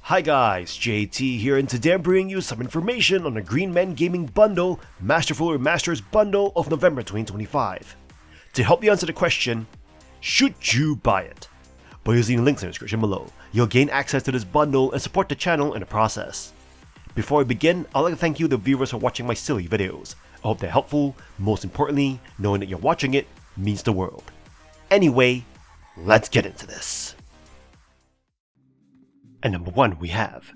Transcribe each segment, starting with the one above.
Hi guys, JT here, and today I'm bringing you some information on the Green Men Gaming Bundle Masterful Remasters Bundle of November 2025. To help you answer the question, should you buy it? By using the links in the description below, you'll gain access to this bundle and support the channel in the process. Before we begin, I'd like to thank you the viewers for watching my silly videos. I hope they're helpful. Most importantly, knowing that you're watching it means the world. Anyway, let's get into this. At number 1 we have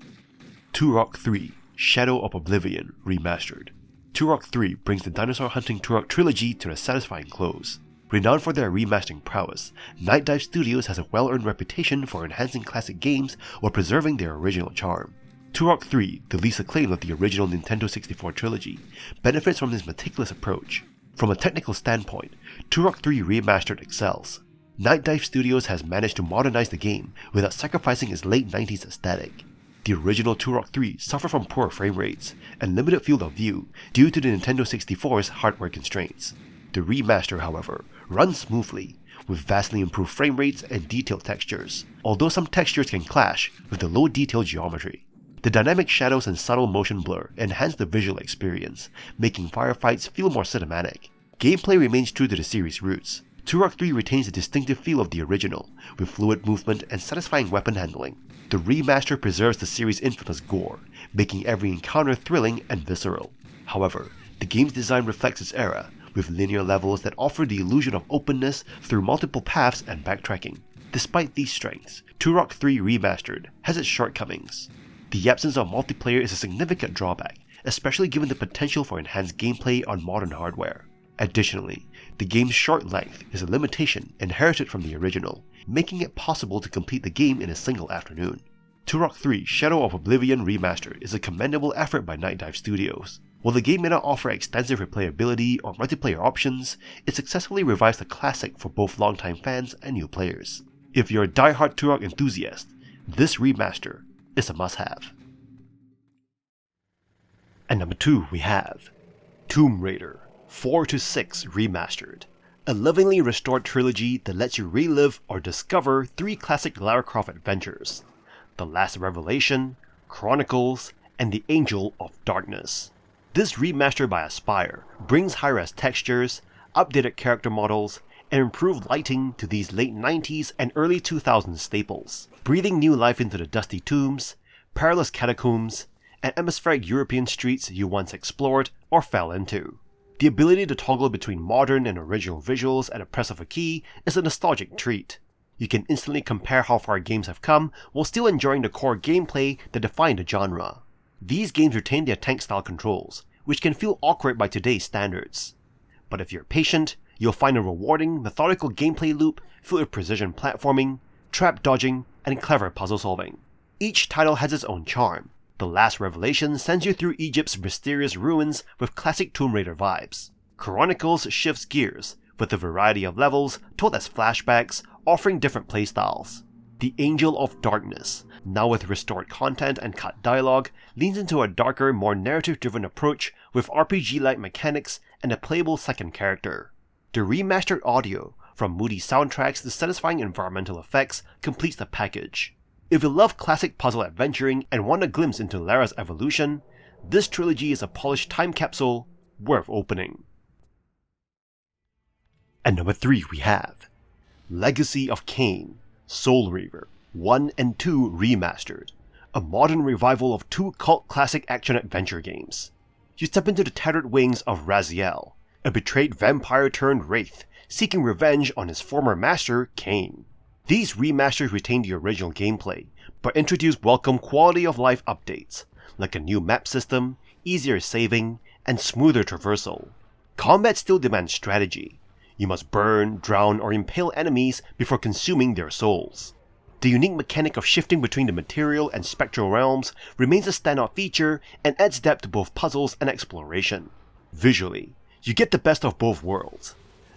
Turok 3 Shadow of Oblivion Remastered. Turok 3 brings the dinosaur hunting Turok trilogy to a satisfying close. Renowned for their remastering prowess, Night Dive Studios has a well-earned reputation for enhancing classic games while preserving their original charm. Turok 3, the least acclaimed of the original Nintendo 64 trilogy, benefits from this meticulous approach. From a technical standpoint, Turok 3 Remastered excels. Night Dive Studios has managed to modernize the game without sacrificing its late 90s aesthetic. The original Turok 3 suffered from poor frame rates and limited field of view due to the Nintendo 64's hardware constraints. The remaster, however, runs smoothly, with vastly improved frame rates and detailed textures, although some textures can clash with the low detailed geometry. The dynamic shadows and subtle motion blur enhance the visual experience, making firefights feel more cinematic. Gameplay remains true to the series' roots. Turok 3 retains the distinctive feel of the original, with fluid movement and satisfying weapon handling. The remaster preserves the series' infamous gore, making every encounter thrilling and visceral. However, the game's design reflects its era, with linear levels that offer the illusion of openness through multiple paths and backtracking. Despite these strengths, Turok 3 Remastered has its shortcomings. The absence of multiplayer is a significant drawback, especially given the potential for enhanced gameplay on modern hardware. Additionally, the game's short length is a limitation inherited from the original, making it possible to complete the game in a single afternoon. Turok 3 Shadow of Oblivion Remastered is a commendable effort by Night Dive Studios. While the game may not offer extensive replayability or multiplayer options, it successfully revives the classic for both longtime fans and new players. If you're a die-hard Turok enthusiast, this remaster is a must-have. At number 2 we have Tomb Raider 4-6 Remastered, a lovingly restored trilogy that lets you relive or discover 3 classic Lara Croft adventures: The Last Revelation, Chronicles, and The Angel of Darkness. This remaster by Aspyr brings high-res textures, updated character models, and improved lighting to these late 90s and early 2000s staples, breathing new life into the dusty tombs, perilous catacombs, and atmospheric European streets you once explored or fell into. The ability to toggle between modern and original visuals at a press of a key is a nostalgic treat. You can instantly compare how far games have come while still enjoying the core gameplay that defined the genre. These games retain their tank-style controls, which can feel awkward by today's standards. But if you're patient, you'll find a rewarding, methodical gameplay loop filled with precision platforming, trap dodging, and clever puzzle solving. Each title has its own charm. The Last Revelation sends you through Egypt's mysterious ruins with classic Tomb Raider vibes. Chronicles shifts gears, with a variety of levels told as flashbacks, offering different playstyles. The Angel of Darkness, now with restored content and cut dialogue, leans into a darker, more narrative-driven approach with RPG-like mechanics and a playable second character. The remastered audio, from moody soundtracks to satisfying environmental effects, completes the package. If you love classic puzzle adventuring and want a glimpse into Lara's evolution, this trilogy is a polished time capsule worth opening. At number 3 we have Legacy of Kain Soul Reaver 1 and 2 Remastered, a modern revival of 2 cult classic action-adventure games. You step into the tattered wings of Raziel, a betrayed vampire-turned-wraith seeking revenge on his former master, Kain. These remasters retain the original gameplay, but introduce welcome quality-of-life updates, like a new map system, easier saving, and smoother traversal. Combat still demands strategy. You must burn, drown, or impale enemies before consuming their souls. The unique mechanic of shifting between the material and spectral realms remains a standout feature and adds depth to both puzzles and exploration. Visually, you get the best of both worlds.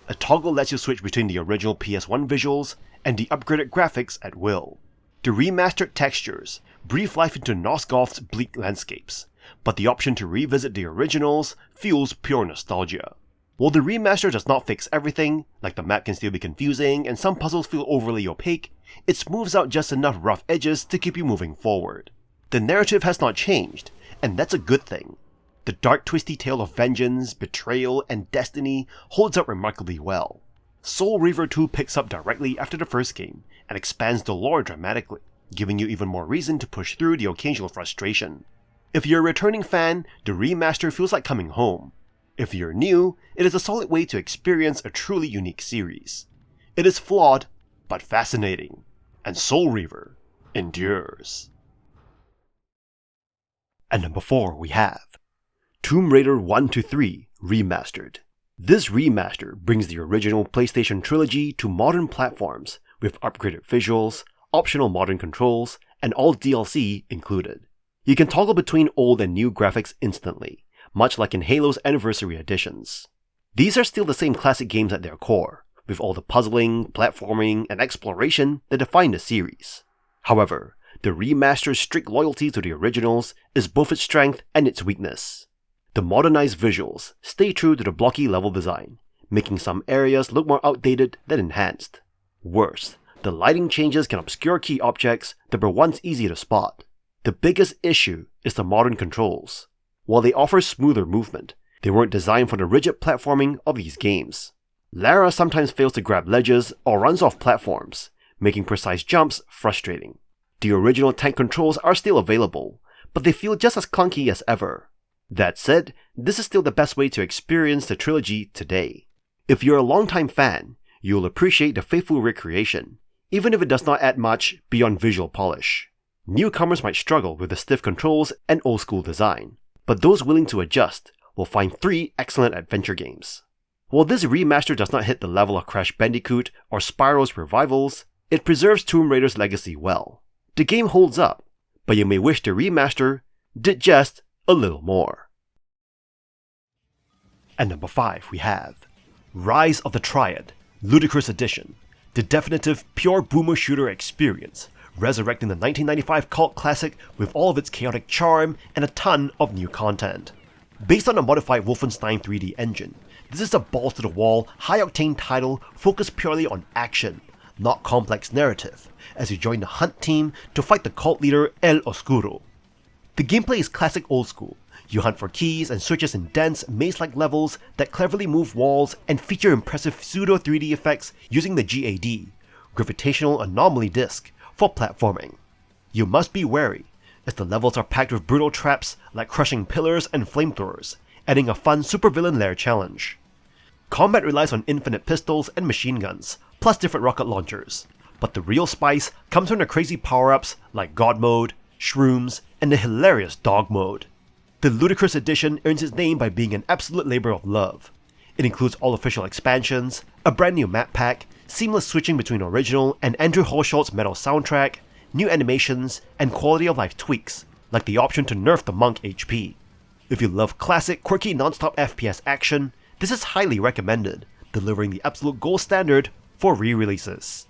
A toggle lets you switch between the original PS1 visuals and the upgraded graphics at will. The remastered textures breathe life into Nosgoth's bleak landscapes, but the option to revisit the originals fuels pure nostalgia. While the remaster does not fix everything, like the map can still be confusing and some puzzles feel overly opaque, it smooths out just enough rough edges to keep you moving forward. The narrative has not changed, and that's a good thing. The dark twisty tale of vengeance, betrayal, and destiny holds up remarkably well. Soul Reaver 2 picks up directly after the first game, and expands the lore dramatically, giving you even more reason to push through the occasional frustration. If you're a returning fan, the remaster feels like coming home. If you're new, it is a solid way to experience a truly unique series. It is flawed, but fascinating, and Soul Reaver endures. At number 4 we have Tomb Raider 1-3 Remastered. This remaster brings the original PlayStation trilogy to modern platforms with upgraded visuals, optional modern controls, and all DLC included. You can toggle between old and new graphics instantly, much like in Halo's Anniversary editions. These are still the same classic games at their core, with all the puzzling, platforming, and exploration that define the series. However, the remaster's strict loyalty to the originals is both its strength and its weakness. The modernized visuals stay true to the blocky level design, making some areas look more outdated than enhanced. Worse, the lighting changes can obscure key objects that were once easy to spot. The biggest issue is the modern controls. While they offer smoother movement, they weren't designed for the rigid platforming of these games. Lara sometimes fails to grab ledges or runs off platforms, making precise jumps frustrating. The original tank controls are still available, but they feel just as clunky as ever. That said, this is still the best way to experience the trilogy today. If you're a longtime fan, you'll appreciate the faithful recreation, even if it does not add much beyond visual polish. Newcomers might struggle with the stiff controls and old school design, but those willing to adjust will find 3 excellent adventure games. While this remaster does not hit the level of Crash Bandicoot or Spyro's revivals, it preserves Tomb Raider's legacy well. The game holds up, but you may wish the remaster did just a little more. At number 5 we have Rise of the Triad, Ludicrous Edition, the definitive pure boomer shooter experience, resurrecting the 1995 cult classic with all of its chaotic charm and a ton of new content. Based on a modified Wolfenstein 3D engine, this is a balls-to-the-wall, high-octane title focused purely on action, not complex narrative, as you join the hunt team to fight the cult leader El Oscuro. The gameplay is classic old school. You hunt for keys and switches in dense, maze-like levels that cleverly move walls and feature impressive pseudo-3D effects using the GAD, Gravitational Anomaly Disc, for platforming. You must be wary, as the levels are packed with brutal traps like crushing pillars and flamethrowers, adding a fun supervillain lair challenge. Combat relies on infinite pistols and machine guns, plus different rocket launchers, but the real spice comes from the crazy power-ups like God Mode, Shrooms, and the hilarious Dog Mode. The Ludicrous Edition earns its name by being an absolute labor of love. It includes all official expansions, a brand new map pack, seamless switching between original and Andrew Holschultz's metal soundtrack, new animations, and quality of life tweaks, like the option to nerf the monk HP. If you love classic, quirky non-stop FPS action, this is highly recommended, delivering the absolute gold standard for re-releases.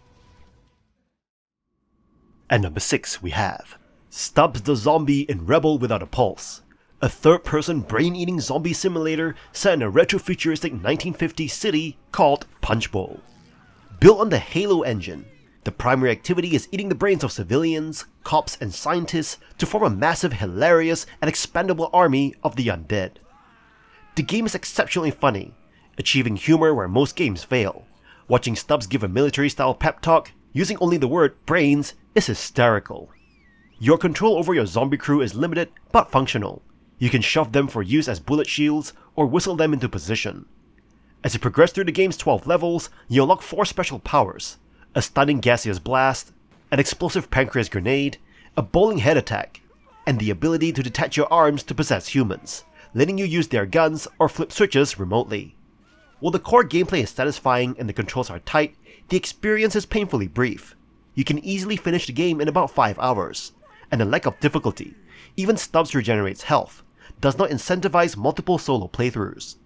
At number 6 we have Stubbs the Zombie in Rebel Without a Pulse, a third-person brain-eating zombie simulator set in a retro-futuristic 1950s city called Punch Bowl. Built on the Halo engine, the primary activity is eating the brains of civilians, cops, and scientists to form a massive, hilarious, and expendable army of the undead. The game is exceptionally funny, achieving humor where most games fail. Watching Stubbs give a military-style pep talk, using only the word brains, is hysterical. Your control over your zombie crew is limited but functional. You can shove them for use as bullet shields or whistle them into position. As you progress through the game's 12 levels, you unlock 4 special powers: a stunning gaseous blast, an explosive pancreas grenade, a bowling head attack, and the ability to detach your arms to possess humans, letting you use their guns or flip switches remotely. While the core gameplay is satisfying and the controls are tight, the experience is painfully brief. You can easily finish the game in about 5 hours, and the lack of difficulty, even Stubbs regenerates health, does not incentivize multiple solo playthroughs.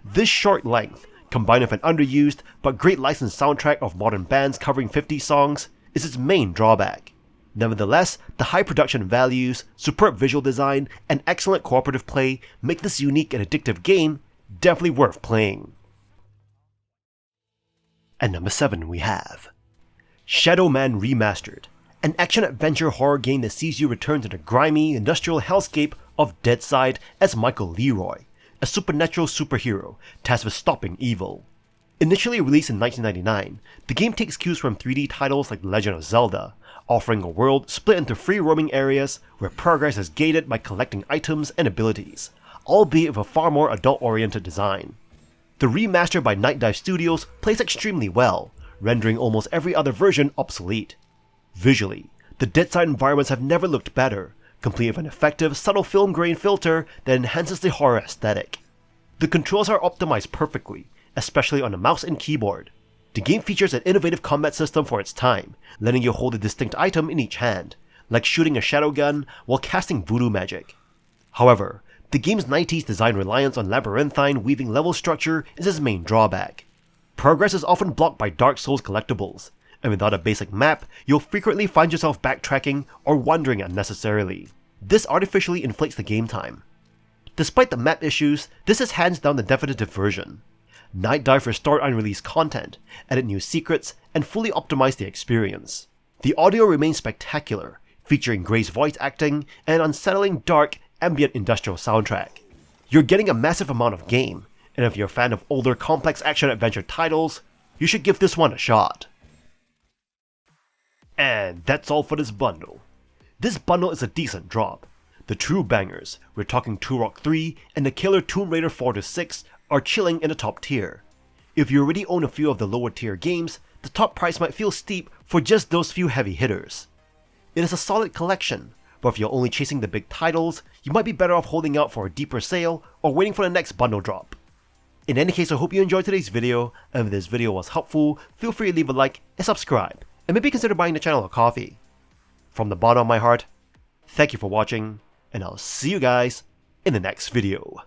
This short length, combined with an underused but great licensed soundtrack of modern bands covering 50 songs, is its main drawback. Nevertheless, the high production values, superb visual design, and excellent cooperative play make this unique and addictive game definitely worth playing. At number 7 we have Shadow Man Remastered, an action-adventure horror game that sees you return to the grimy, industrial hellscape of Deadside as Michael Leroy, a supernatural superhero tasked with stopping evil. Initially released in 1999, the game takes cues from 3D titles like The Legend of Zelda, offering a world split into free roaming areas where progress is gated by collecting items and abilities, albeit with a far more adult-oriented design. The remaster by Night Dive Studios plays extremely well, rendering almost every other version obsolete. Visually, the Deadside environments have never looked better, complete with an effective, subtle film grain filter that enhances the horror aesthetic. The controls are optimized perfectly, especially on the mouse and keyboard. The game features an innovative combat system for its time, letting you hold a distinct item in each hand, like shooting a shadow gun while casting voodoo magic. However, the game's 90s design reliance on labyrinthine weaving level structure is its main drawback. Progress is often blocked by Dark Souls collectibles, and without a basic map, you'll frequently find yourself backtracking or wandering unnecessarily. This artificially inflates the game time. Despite the map issues, this is hands down the definitive version. Night Dive restored unreleased content, added new secrets, and fully optimized the experience. The audio remains spectacular, featuring Gray's voice acting and an unsettling dark, ambient industrial soundtrack. You're getting a massive amount of game, and if you're a fan of older complex action-adventure titles, you should give this one a shot. And that's all for this bundle. This bundle is a decent drop. The true bangers, we're talking Turok 3 and the killer Tomb Raider 4-6, are chilling in the top tier. If you already own a few of the lower tier games, the top price might feel steep for just those few heavy hitters. It is a solid collection, but if you're only chasing the big titles, you might be better off holding out for a deeper sale or waiting for the next bundle drop. In any case, I hope you enjoyed today's video, and if this video was helpful, feel free to leave a like and subscribe, and maybe consider buying the channel a coffee. From the bottom of my heart, thank you for watching, and I'll see you guys in the next video.